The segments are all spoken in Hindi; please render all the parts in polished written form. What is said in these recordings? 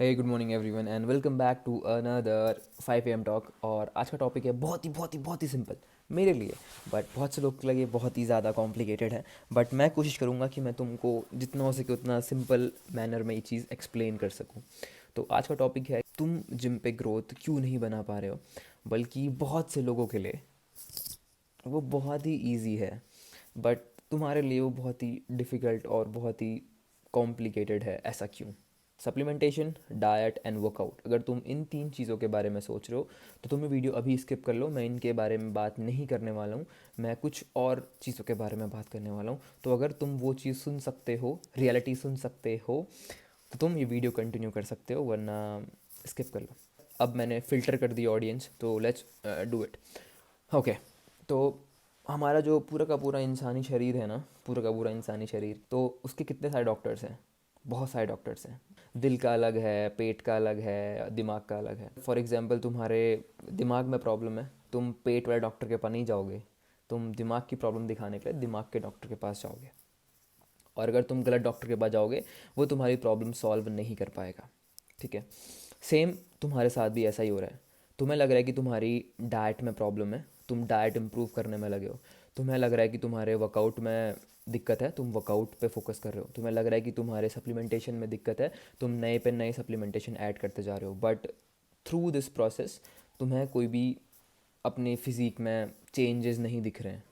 Hey good morning everyone and welcome back to another 5 AM talk. और आज का टॉपिक है बहुत ही सिंपल मेरे लिए, बट बहुत से लोग के लिए बहुत ही ज़्यादा कॉम्प्लिकेटेड है। बट मैं कोशिश करूँगा कि मैं तुमको जितना हो सके उतना सिंपल मैनर में ये चीज़ एक्सप्लेन कर सकूँ। तो आज का टॉपिक है, तुम जिम पे ग्रोथ क्यों नहीं बना पा रहे हो। बल्कि बहुत से लोगों के लिए वो बहुत ही ईजी है, बट तुम्हारे लिए वो बहुत ही डिफ़िकल्ट और बहुत ही कॉम्प्लिकेटेड है। ऐसा क्यों? Supplementation, diet and workout. अगर तुम इन तीन चीज़ों के बारे में सोच रहे हो तो तुम ये वीडियो अभी स्किप कर लो। मैं इनके बारे में बात नहीं करने वाला हूँ, मैं कुछ और चीज़ों के बारे में बात करने वाला हूँ। तो अगर तुम वो चीज़ सुन सकते हो, रियलिटी सुन सकते हो, तो तुम ये वीडियो कंटिन्यू कर सकते हो, वरना स्किप कर लो। अब मैंने फ़िल्टर कर दी ऑडियंस, तो लेट्स डू इट। ओके। तो हमारा जो पूरा का पूरा इंसानी शरीर है ना, पूरा का पूरा इंसानी शरीर, तो उसके कितने सारे डॉक्टर्स हैं? बहुत सारे डॉक्टर्स हैं। दिल का अलग है, पेट का अलग है, दिमाग का अलग है। फॉर एग्जांपल तुम्हारे दिमाग में प्रॉब्लम है, तुम पेट वाले डॉक्टर के पास नहीं जाओगे, तुम दिमाग की प्रॉब्लम दिखाने के लिए दिमाग के डॉक्टर के पास जाओगे। और अगर तुम गलत डॉक्टर के पास जाओगे, वो तुम्हारी प्रॉब्लम सॉल्व नहीं कर पाएगा। ठीक है। सेम तुम्हारे साथ भी ऐसा ही हो रहा है। तुम्हें लग रहा है कि तुम्हारी डाइट में प्रॉब्लम है, तुम डाइट इम्प्रूव करने में लगे हो। तुम्हें लग रहा है कि तुम्हारे वर्कआउट में दिक्कत है, तुम वर्कआउट पे फोकस कर रहे हो। तुम्हें लग रहा है कि तुम्हारे सप्लीमेंटेशन में दिक्कत है, तुम नए पे नए सप्लीमेंटेशन ऐड करते जा रहे हो। बट थ्रू दिस प्रोसेस तुम्हें कोई भी अपने फिज़ीक में चेंजेस नहीं दिख रहे हैं।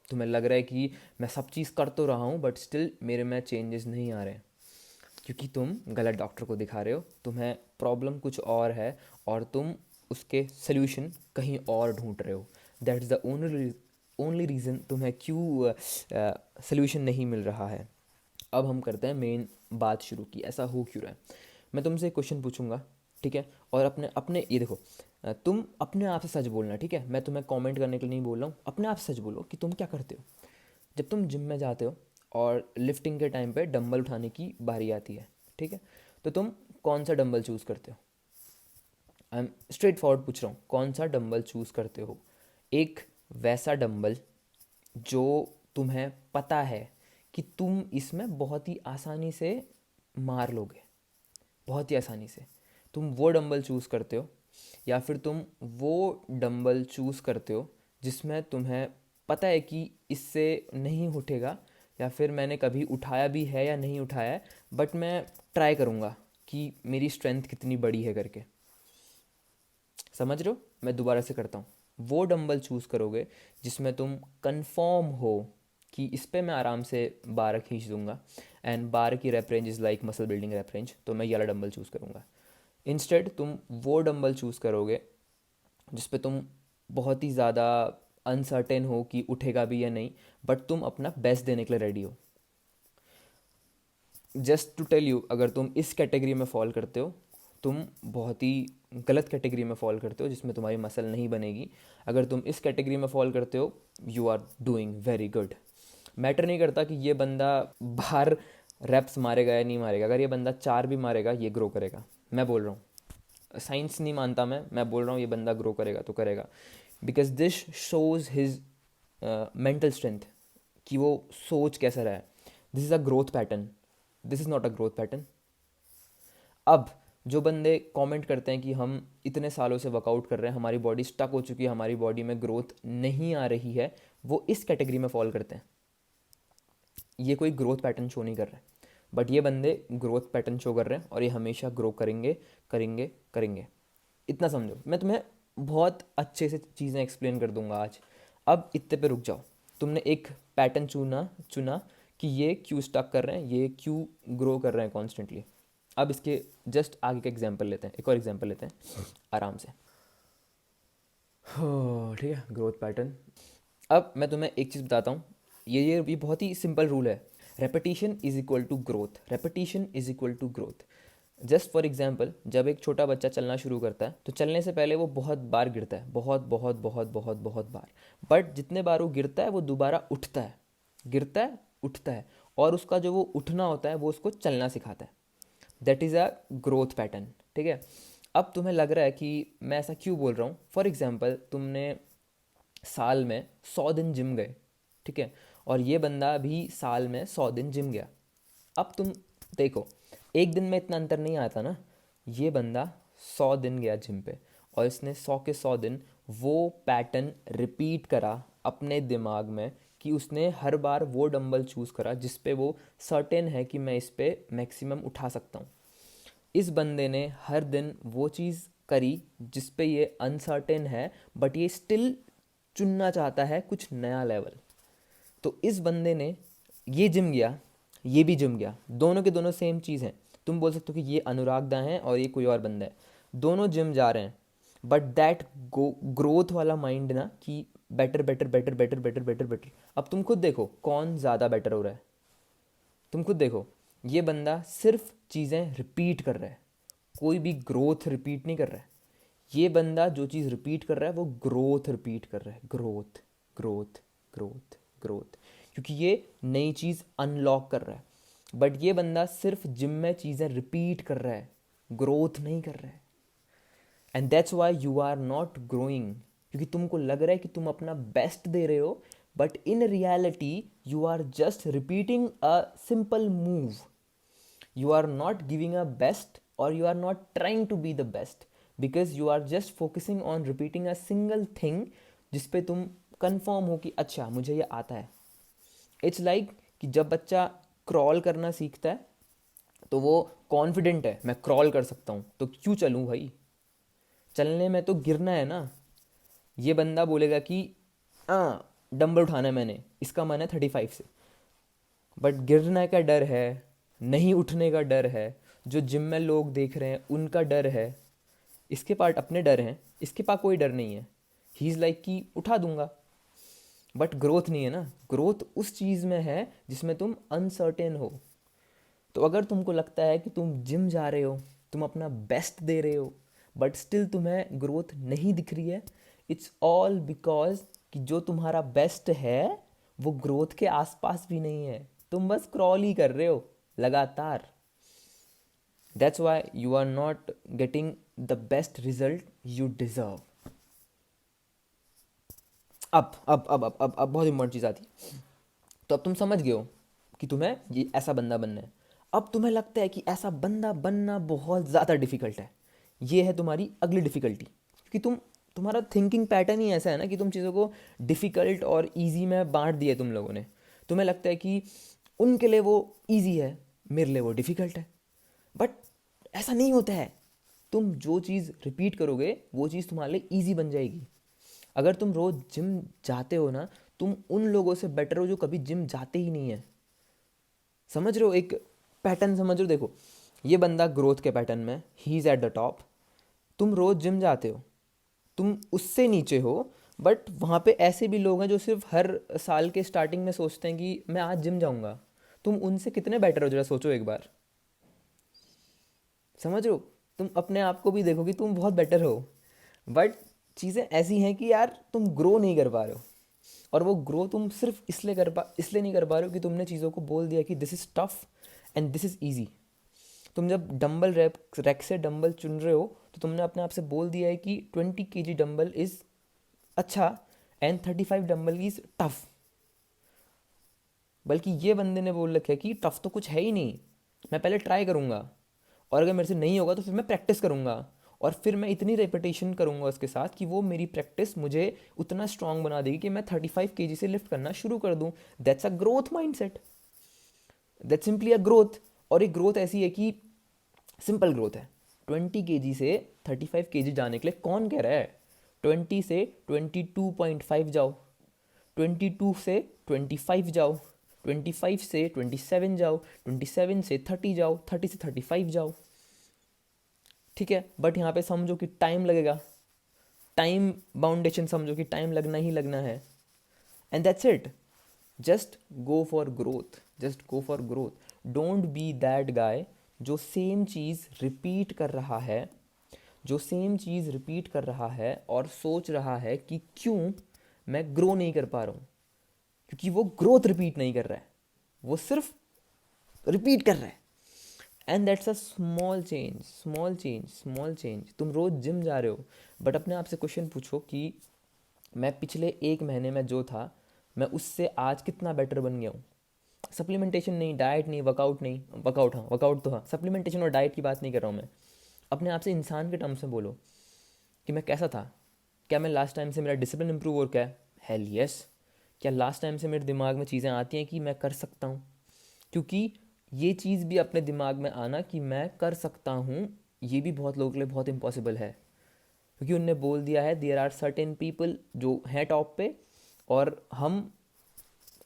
तुम्हें लग रहा है कि मैं सब चीज़ कर तो रहा हूँ, बट स्टिल मेरे में चेंजेस नहीं आ रहे हैं, क्योंकि तुम गलत डॉक्टर को दिखा रहे हो। तुम्हें प्रॉब्लम कुछ और है और तुम उसके सल्यूशन कहीं और ढूंढ रहे हो। That is the only reason तुम्हें क्यों सल्यूशन नहीं मिल रहा है। अब हम करते हैं मेन बात शुरू की, ऐसा हो क्यों रहा है। मैं तुमसे एक क्वेश्चन पूछूंगा, ठीक है? और अपने अपने ये देखो, तुम अपने आप से सच बोलना, ठीक है? मैं तुम्हें कमेंट करने के लिए नहीं बोल रहा हूँ, अपने आप से सच बोलो कि तुम क्या करते हो। जब तुम जिम में जाते हो और लिफ्टिंग के टाइम पे डंबल उठाने की बारी आती है, ठीक है, तो तुम कौन सा डंबल चूज़ करते हो? आई एम स्ट्रेट फॉरवर्ड पूछ रहा हूँ, कौन सा डंबल चूज़ करते हो? एक वैसा डंबल जो तुम्हें पता है कि तुम इसमें बहुत ही आसानी से मार लोगे, बहुत ही आसानी से, तुम वो डंबल चूज़ करते हो? या फिर तुम वो डंबल चूज़ करते हो जिसमें तुम्हें पता है कि इससे नहीं उठेगा, या फिर मैंने कभी उठाया भी है या नहीं उठाया है, बट मैं ट्राई करूँगा कि मेरी स्ट्रेंथ कितनी बड़ी है करके। समझ रहे हो? मैं दोबारा से करता हूँ। वो डंबल चूज़ करोगे जिसमें तुम कंफर्म हो कि इस पे मैं आराम से 12 खींच दूंगा, एंड 12 की rape range is like muscle building rape range, तो मैं ये वाला डंबल चूज़ करूँगा। इंस्टेड तुम वो डंबल चूज़ करोगे जिस पे तुम बहुत ही ज़्यादा अनसर्टेन हो कि उठेगा भी या नहीं, बट तुम अपना बेस्ट देने के लिए रेडी हो। जस्ट टू टेल यू, अगर तुम इस कैटेगरी में फॉल करते हो, तुम बहुत ही गलत कैटेगरी में फॉल करते हो जिसमें तुम्हारी मसल नहीं बनेगी। अगर तुम इस कैटेगरी में फॉल करते हो, you are doing very good. Matter नहीं करता कि ये बंदा बाहर रेप्स मारेगा या नहीं मारेगा, अगर ये बंदा 4 भी मारेगा ये ग्रो करेगा। मैं बोल रहा हूँ, साइंस नहीं मानता मैं बोल रहा हूँ ये बंदा ग्रो करेगा तो करेगा। Because this shows his mental strength, कि वो सोच कैसा रहा है। This is a growth pattern, this is not a growth pattern. अब जो बंदे कमेंट करते हैं कि हम इतने सालों से वर्कआउट कर रहे हैं, हमारी बॉडी स्टक हो चुकी है, हमारी बॉडी में ग्रोथ नहीं आ रही है, वो इस कैटेगरी में फॉल करते हैं। ये कोई ग्रोथ पैटर्न शो नहीं कर रहे हैं, बट ये बंदे ग्रोथ पैटर्न शो कर रहे हैं और ये हमेशा ग्रो करेंगे करेंगे करेंगे। इतना समझो, मैं तुम्हें बहुत अच्छे से चीज़ें एक्सप्लेन कर दूंगा आज। अब इतने पे रुक जाओ। तुमने एक पैटर्न चुना चुना कि ये क्यों स्टक कर रहे हैं, ये क्यों ग्रो कर रहे हैं कॉन्स्टेंटली। अब इसके जस्ट आगे का एग्जाम्पल लेते हैं, एक और एग्जाम्पल लेते हैं आराम से। हो ठीक है, ग्रोथ पैटर्न। अब मैं तुम्हें एक चीज़ बताता हूँ, ये बहुत ही सिंपल रूल है। Repetition is equal to growth, repetition is equal to growth. Just for example, जब एक छोटा बच्चा चलना शुरू करता है तो चलने से पहले वो बहुत बार गिरता है, बहुत बहुत बहुत बहुत बहुत बार। बट जितने बार वो गिरता है वो दोबारा उठता है, गिरता है उठता है, और उसका जो वो उठना होता है वो उसको चलना सिखाता है। That is a growth pattern. ठीक है। अब तुम्हें लग रहा है कि मैं ऐसा क्यों बोल रहा हूँ। फॉर एग्जाम्पल, तुमने साल में 100 दिन जिम गए, ठीक है, और ये बंदा भी साल में 100 दिन जिम गया। अब तुम देखो, एक दिन में इतना अंतर नहीं आता ना। ये बंदा 100 दिन गया जिम पे और इसने 100 के 100 दिन वो पैटर्न रिपीट करा अपने दिमाग में कि उसने हर बार वो डंबल चूज़ करा जिस पे वो सर्टेन है कि मैं इस पे मैक्सिमम उठा सकता हूँ। इस बंदे ने हर दिन वो चीज़ करी जिस पे ये अनसर्टेन है, बट ये स्टिल चुनना चाहता है कुछ नया लेवल। तो इस बंदे ने, ये जिम गया, ये भी जिम गया, दोनों के दोनों सेम चीज़ हैं। तुम बोल सकते हो कि ये अनुराग दा है और ये कोई और बंदा है, दोनों जिम जा रहे हैं, बट दैट ग्रोथ वाला माइंड ना कि better better better better better better better. अब तुम खुद देखो कौन ज़्यादा बेटर हो रहा है। तुम खुद देखो, ये बंदा सिर्फ चीज़ें रिपीट कर रहा है, कोई भी ग्रोथ रिपीट नहीं कर रहा है। ये बंदा जो चीज़ रिपीट कर रहा है वो ग्रोथ रिपीट कर रहा है, ग्रोथ ग्रोथ ग्रोथ ग्रोथ, क्योंकि ये नई चीज़ अनलॉक कर रहा है। बट ये बंदा सिर्फ जिम में चीज़ें रिपीट कर रहा है, ग्रोथ नहीं कर रहा है। And that's why you are not growing, क्योंकि तुमको लग रहा है कि तुम अपना बेस्ट दे रहे हो, but in reality you are just repeating a simple move. You are not giving a best, or you are not trying to be the best, because you are just focusing on repeating a single thing जिस पे तुम कंफर्म हो कि अच्छा मुझे ये आता है। इट्स लाइक कि जब बच्चा क्रॉल करना सीखता है तो वो कॉन्फिडेंट है मैं क्रॉल कर सकता हूँ, तो क्यों चलूँ भाई, चलने में तो गिरना है ना। ये बंदा बोलेगा कि हाँ डंबल उठाना है मैंने, इसका मन है 35 से, बट गिरने का डर है, नहीं उठने का डर है, जो जिम में लोग देख रहे हैं उनका डर है, इसके पार्ट अपने डर हैं, इसके पास कोई डर नहीं है। ही इज़ लाइक कि उठा दूंगा, बट ग्रोथ नहीं है ना। ग्रोथ उस चीज़ में है जिसमें तुम अनसर्टेन हो। तो अगर तुमको लगता है कि तुम जिम जा रहे हो, तुम अपना बेस्ट दे रहे हो, बट स्टिल तुम्हें ग्रोथ नहीं दिख रही है, इट्स ऑल बिकॉज कि जो तुम्हारा बेस्ट है वो ग्रोथ के आसपास भी नहीं है, तुम बस क्रॉल ही कर रहे हो लगातार। That's why you are not getting the best result you deserve. अब बहुत इंपॉर्टेंट चीज़ आती है। तो अब तुम समझ गए हो कि तुम्हें ये ऐसा बंदा बनना है। अब तुम्हें लगता है कि ऐसा बंदा बनना बहुत ज़्यादा डिफ़िकल्ट है। ये है तुम्हारी अगली डिफ़िकल्टी, क्योंकि तुम्हारा थिंकिंग पैटर्न ही ऐसा है ना कि तुम चीज़ों को डिफ़िकल्ट और इजी में बांट दिया तुम लोगों ने। तुम्हें लगता है कि उनके लिए वो इजी है, मेरे लिए वो डिफ़िकल्ट है, बट ऐसा नहीं होता है। तुम जो चीज़ रिपीट करोगे वो चीज़ तुम्हारे लिए ईजी बन जाएगी। अगर तुम रोज़ जिम जाते हो ना, तुम उन लोगों से बेटर हो जो कभी जिम जाते ही नहीं है। समझ रहे हो, एक पैटर्न समझ रहे हो। देखो ये बंदा ग्रोथ के पैटर्न में, he is at the top. तुम रोज़ जिम जाते हो, तुम उससे नीचे हो, बट वहाँ पे ऐसे भी लोग हैं जो सिर्फ हर साल के स्टार्टिंग में सोचते हैं कि मैं आज जिम जाऊँगा। तुम उनसे कितने बेटर हो, जरा सोचो एक बार। समझ रहे हो, तुम अपने आप को भी देखो कि तुम बहुत बेटर हो, बट चीज़ें ऐसी हैं कि यार तुम ग्रो नहीं कर पा रहे हो। और वो ग्रो तुम सिर्फ इसलिए नहीं कर पा रहे हो कि तुमने चीज़ों को बोल दिया कि this is tough and this is easy. तुम जब डंबल रैक से डंबल चुन रहे हो तो तुमने अपने आप से बोल दिया है कि 20 kg डंबल इज़ अच्छा एंड 35 डंबल इज़ टफ। बल्कि ये बंदे ने बोल रखा है कि टफ तो कुछ है ही नहीं, मैं पहले ट्राई करूँगा, और अगर मेरे से नहीं होगा तो फिर मैं प्रैक्टिस करूँगा, और फिर मैं इतनी रेपिटेशन करूँगा उसके साथ कि वो मेरी प्रैक्टिस मुझे उतना स्ट्रांग बना देगी कि मैं 35 kg से लिफ्ट करना शुरू कर दूँ। That's a growth mindset, that's simply a growth. और एक ग्रोथ ऐसी है कि सिंपल ग्रोथ है। 20 kg से 35 kg जाने के लिए कौन कह रहा है 20 से 22.5 जाओ, 22 से 25 जाओ, 25 से 27 जाओ, 27 से 30 जाओ, 30 से 35 जाओ। ठीक है, बट यहाँ पे समझो कि टाइम लगेगा, टाइम बाउंडेशन समझो कि टाइम लगना ही लगना है। And that's it, just go for growth, just go for growth. Don't be that guy जो सेम चीज़ रिपीट कर रहा है, जो सेम चीज़ रिपीट कर रहा है और सोच रहा है कि क्यों मैं ग्रो नहीं कर पा रहा हूँ, क्योंकि वो ग्रोथ रिपीट नहीं कर रहा है, वो सिर्फ रिपीट कर रहा है। And that's a small change, small change, small change. तुम रोज़ जिम जा रहे हो, बट अपने आप से क्वेश्चन पूछो कि मैं पिछले 1 महीने में जो था मैं उससे आज कितना बेटर बन गया हूँ। सप्लीमेंटेशन नहीं, डाइट नहीं, वर्कआउट नहीं, वर्कआउट हाँ, वर्कआउट तो हाँ, सप्लीमेंटेशन और डाइट की बात नहीं कर रहा हूँ मैं। अपने आप से इंसान के टर्म्स में बोलो कि मैं कैसा था, क्या मैं लास्ट टाइम से मेरा डिसिप्लिन इंप्रूव हो गया है, हेल यस। क्या लास्ट टाइम से मेरे दिमाग में चीज़ें आती हैं कि मैं कर सकता हूँ, क्योंकि ये चीज़ भी अपने दिमाग में आना कि मैं कर सकता हूँ, ये भी बहुत लोगों के लिए बहुत इम्पॉसिबल है, क्योंकि उनने बोल दिया है देयर आर सर्टेन पीपल जो हैं टॉप पे, और हम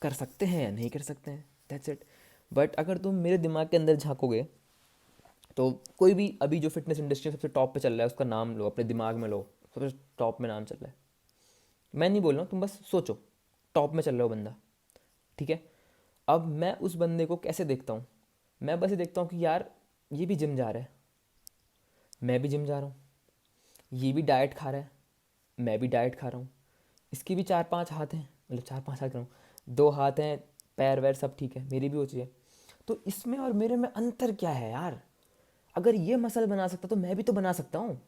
कर सकते हैं या नहीं कर सकते हैं, दैट्स इट। बट अगर तुम मेरे दिमाग के अंदर झाँकोगे तो कोई भी अभी जो फिटनेस इंडस्ट्री में सबसे टॉप पे चल रहा है उसका नाम लो, अपने दिमाग में लो, सबसे टॉप में नाम चल रहा है, मैं नहीं बोल रहा हूँ, तुम बस सोचो, टॉप में चल रहा हो बंदा, ठीक है। अब मैं उस बंदे को कैसे देखता हूँ, मैं बस ये देखता हूँ कि यार ये भी जिम जा रहा है, मैं भी जिम जा रहा हूँ, ये भी डाइट खा रहा है, मैं भी डाइट खा रहा हूँ, इसके भी चार पांच हाथ हैं, मतलब चार पांच हाथ कह रहा हूँ, दो हाथ हैं, पैर वैर सब ठीक है, मेरी भी हो चाहिए। तो इसमें और मेरे में अंतर क्या है यार, अगर ये मसल बना सकता तो मैं भी तो बना सकता हूँ।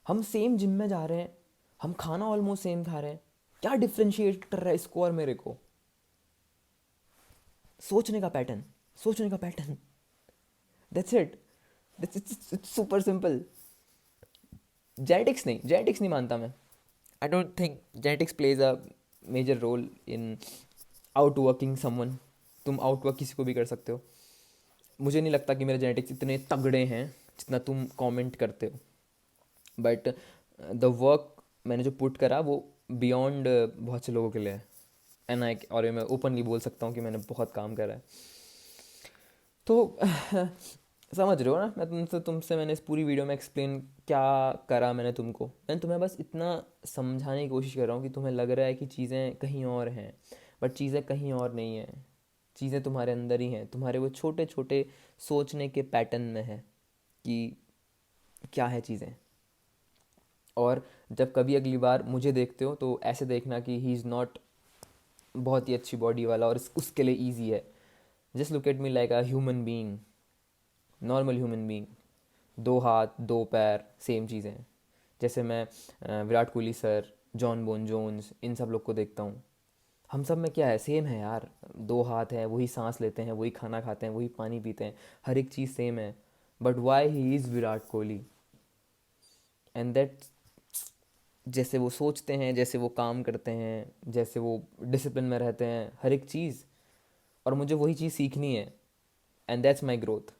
हम सेम जिम में जा रहे हैं, हम खाना ऑलमोस्ट सेम खा रहे हैं, क्या डिफ्रेंशिएट कर रहा है इसको और मेरे को? सोचने का पैटर्न, सोचने का pattern, that's it, that's it's super simple. Genetics नहीं मानता मैं, I don't think genetics plays a major role in outworking someone. तुम आउट वर्क किसी को भी कर सकते हो, मुझे नहीं लगता कि मेरे जेनेटिक्स इतने तगड़े हैं जितना तुम कमेंट करते हो, बट द वर्क मैंने जो पुट करा वो बियॉन्ड बहुत से लोगों के लिए है, एंड आई, और ये मैं ओपनली बोल सकता हूँ कि मैंने बहुत काम करा है। तो समझ रहे हो ना, मैं तुमसे मैंने इस पूरी वीडियो में एक्सप्लेन क्या करा मैंने तुमको, मैं तुम्हें बस इतना समझाने की कोशिश कर रहा हूँ कि तुम्हें लग रहा है कि चीज़ें कहीं और हैं, बट चीज़ें कहीं और नहीं हैं, चीज़ें तुम्हारे अंदर ही हैं, तुम्हारे वो छोटे छोटे सोचने के पैटर्न में है कि क्या है चीज़ें। और जब कभी अगली बार मुझे देखते हो तो ऐसे देखना कि ही इज़ नॉट बहुत ही अच्छी बॉडी वाला और उसके लिए ईजी है, just look at me like a human being, normal human being, दो हाथ दो पैर सेम चीज़ें हैं। जैसे मैं Virat Kohli sir, John Bone Jones, इन सब लोग को देखता हूँ, हम सब में क्या है, सेम है यार, दो हाथ हैं, वही सांस लेते हैं, वही खाना खाते हैं, वही पानी पीते हैं, हर एक चीज़ सेम है, but why he is Virat Kohli, and that, जैसे वो सोचते हैं, जैसे वो काम करते हैं, जैसे वो डिसिप्लिन में रहते हैं, हर एक चीज़, और मुझे वही चीज़ सीखनी है, एंड दैट्स माई ग्रोथ।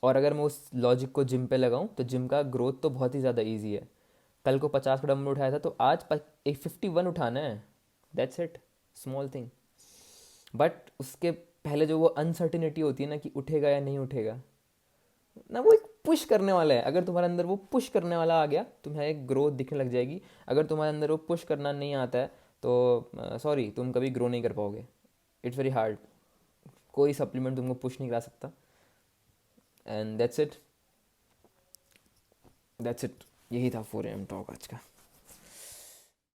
और अगर मैं उस लॉजिक को जिम पे लगाऊं तो जिम का ग्रोथ तो बहुत ही ज़्यादा ईजी है, कल को 50 का डंबल उठाया था तो आज एक 51 उठाना है, that's it, small thing. But उसके पहले जो वो अनसर्टिनिटी होती है ना कि उठेगा या नहीं उठेगा ना, वो एक पुश करने वाला है, अगर तुम्हारे अंदर वो पुश करने वाला आ गया तुम्हें एक ग्रोथ दिखने लग जाएगी, अगर तुम्हारे अंदर वो पुश करना नहीं आता है तो सॉरी, तुम कभी ग्रो नहीं कर पाओगे, इट्स वेरी हार्ड, कोई सप्लीमेंट तुमको पुश नहीं करा सकता, and that's it, that's it, यही था 4 AM टॉक आज का।